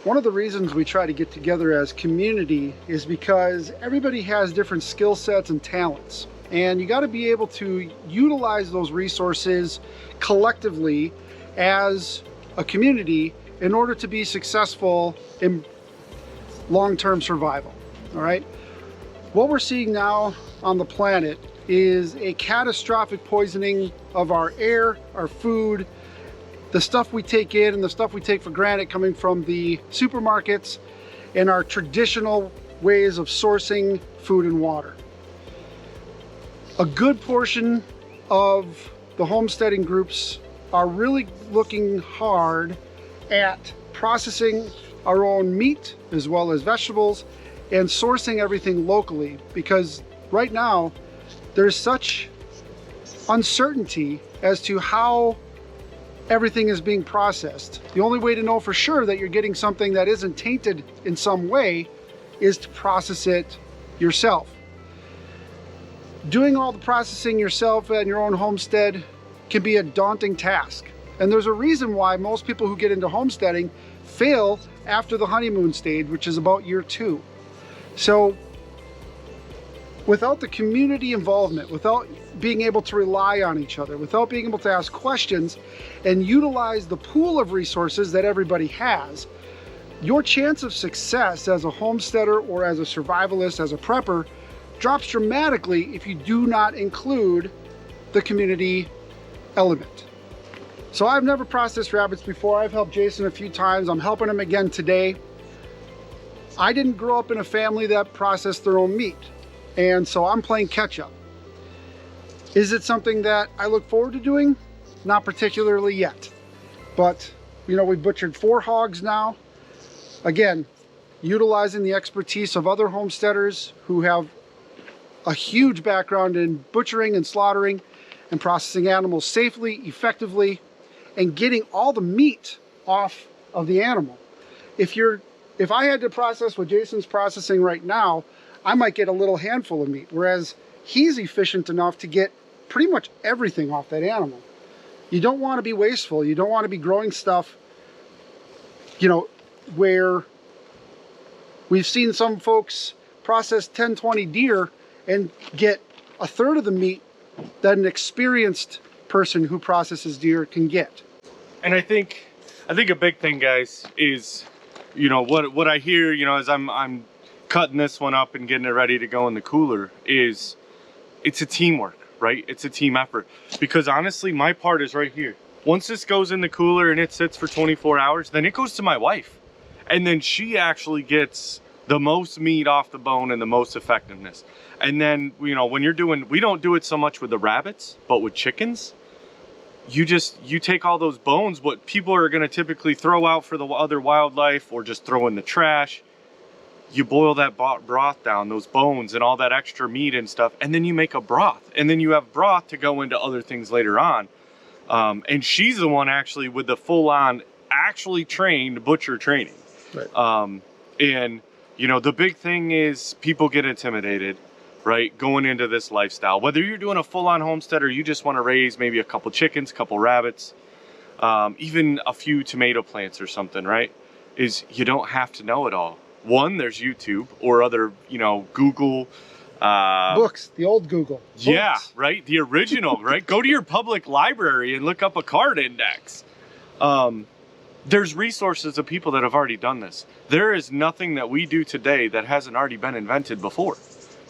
One of the reasons we try to get together as community is because everybody has different skill sets and talents. And you got to be able to utilize those resources collectively as a community in order to be successful in long-term survival. All right. What we're seeing now on the planet is a catastrophic poisoning of our air, our food, the stuff we take in and the stuff we take for granted coming from the supermarkets and our traditional ways of sourcing food and water. A good portion of the homesteading groups are really looking hard at processing our own meat as well as vegetables and sourcing everything locally, because right now there's such uncertainty as to how everything is being processed. The only way to know for sure that you're getting something that isn't tainted in some way is to process it yourself. Doing all the processing yourself at your own homestead can be a daunting task. And there's a reason why most people who get into homesteading fail after the honeymoon stage, which is about year 2. So without the community involvement, without being able to rely on each other, without being able to ask questions and utilize the pool of resources that everybody has, your chance of success as a homesteader or as a survivalist, as a prepper, drops dramatically if you do not include the community element. So I've never processed rabbits before. I've helped Jason a few times. I'm helping him again today. I didn't grow up in a family that processed their own meat, and so I'm playing catch up. Is it something that I look forward to doing? Not particularly yet. But, you know, we butchered 4 hogs now. Again, utilizing the expertise of other homesteaders who have a huge background in butchering and slaughtering and processing animals safely, effectively, and getting all the meat off of the animal. If I had to process what Jason's processing right now, I might get a little handful of meat, whereas he's efficient enough to get pretty much everything off that animal. You don't want to be wasteful. You don't want to be growing stuff, you know, where we've seen some folks process 10, 20 deer and get a third of the meat that an experienced person who processes deer can get. And I think a big thing, guys, is, you know, what I hear, you know, as I'm cutting this one up and getting it ready to go in the cooler, is it's a teamwork, right? It's a team effort. Because honestly, my part is right here. Once this goes in the cooler and it sits for 24 hours, then it goes to my wife. And then she actually gets the most meat off the bone and the most effectiveness. And then, you know, when you're doing, we don't do it so much with the rabbits, but with chickens, you take all those bones, what people are going to typically throw out for the other wildlife or just throw in the trash. You boil that broth down, those bones and all that extra meat and stuff, and then you make a broth. And then you have broth to go into other things later on. And she's the one actually with the full-on, actually trained butcher training. Right. And, you know, the big thing is people get intimidated, right, going into this lifestyle. Whether you're doing a full-on homestead or you just want to raise maybe a couple chickens, couple rabbits, even a few tomato plants or something, right, is you don't have to know it all. One, there's YouTube or other, you know, Google. Books, the old Google. Books. Yeah, right, the original, right? Go to your public library and look up a card index. There's resources of people that have already done this. There is nothing that we do today that hasn't already been invented before,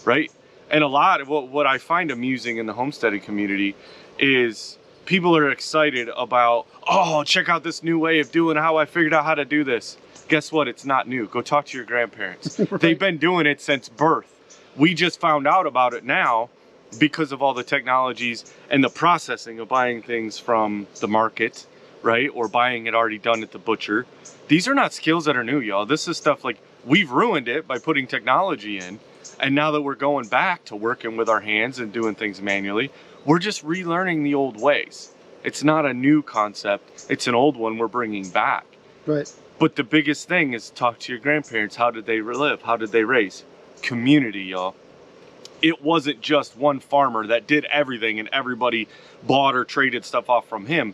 right? And a lot of what I find amusing in the homesteading community is people are excited about, oh, check out this new way of doing how I figured out how to do this. Guess what? It's not new. Go talk to your grandparents. Right. They've been doing it since birth. We just found out about it now because of all the technologies and the processing of buying things from the market, right? Or buying it already done at the butcher. These are not skills that are new, y'all. This is stuff like we've ruined it by putting technology in. And now that we're going back to working with our hands and doing things manually, we're just relearning the old ways. It's not a new concept. It's an old one we're bringing back. Right. But the biggest thing is talk to your grandparents. How did they live? How did they raise? Community, y'all. It wasn't just one farmer that did everything and everybody bought or traded stuff off from him.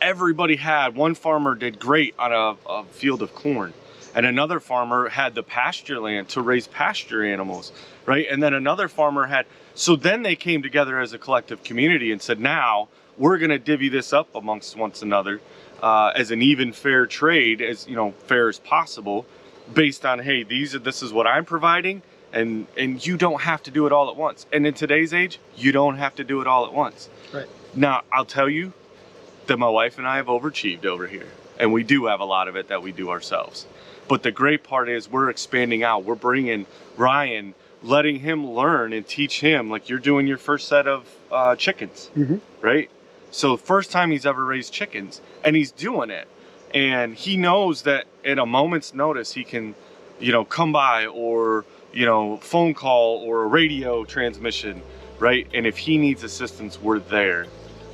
Everybody had, one farmer did great on a field of corn. and another farmer had the pasture land to raise pasture animals, right? And then another farmer had, so then they came together as a collective community and said, now we're going to divvy this up amongst one another as an even fair trade, as fair as possible, based on, hey, this is what I'm providing, and you don't have to do it all at once. And in today's age, you don't have to do it all at once. Right. Now, I'll tell you that my wife and I have overachieved over here, and we do have a lot of it that we do ourselves. But the great part is we're expanding out. We're bringing Ryan, letting him learn and teach him, like you're doing your first set of chickens, right? So first time he's ever raised chickens, and he's doing it. And he knows that at a moment's notice, he can, come by, or, phone call or a radio transmission, right? And if he needs assistance, we're there.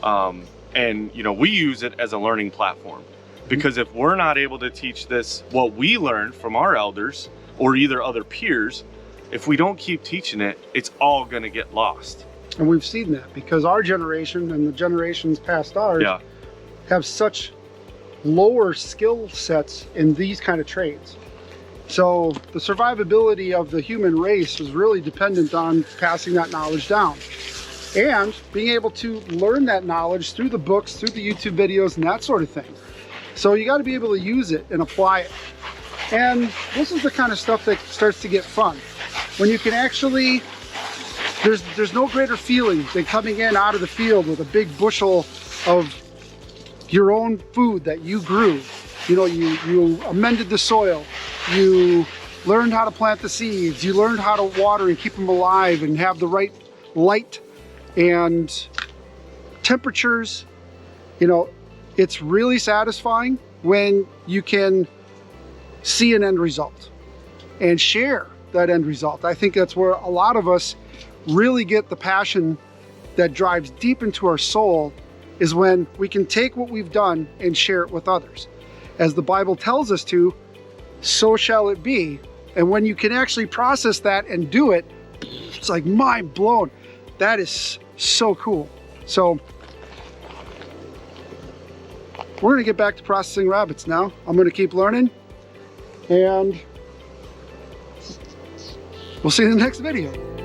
And we use it as a learning platform, because if we're not able to teach this, what we learned from our elders or either other peers, if we don't keep teaching it, it's all going to get lost. And we've seen that because our generation and the generations past ours have such lower skill sets in these kind of trades. So the survivability of the human race is really dependent on passing that knowledge down and being able to learn that knowledge through the books, through the YouTube videos, and that sort of thing. So you got to be able to use it and apply it. And this is the kind of stuff that starts to get fun. When you can actually, there's no greater feeling than coming in out of the field with a big bushel of your own food that you grew. You amended the soil, you learned how to plant the seeds, you learned how to water and keep them alive and have the right light and temperatures. It's really satisfying when you can see an end result and share that end result. I think that's where a lot of us really get the passion that drives deep into our soul, is when we can take what we've done and share it with others. As the Bible tells us to, so shall it be. And when you can actually process that and do it, it's like mind blown. That is so cool. So we're gonna get back to processing rabbits now. I'm gonna keep learning, and we'll see you in the next video.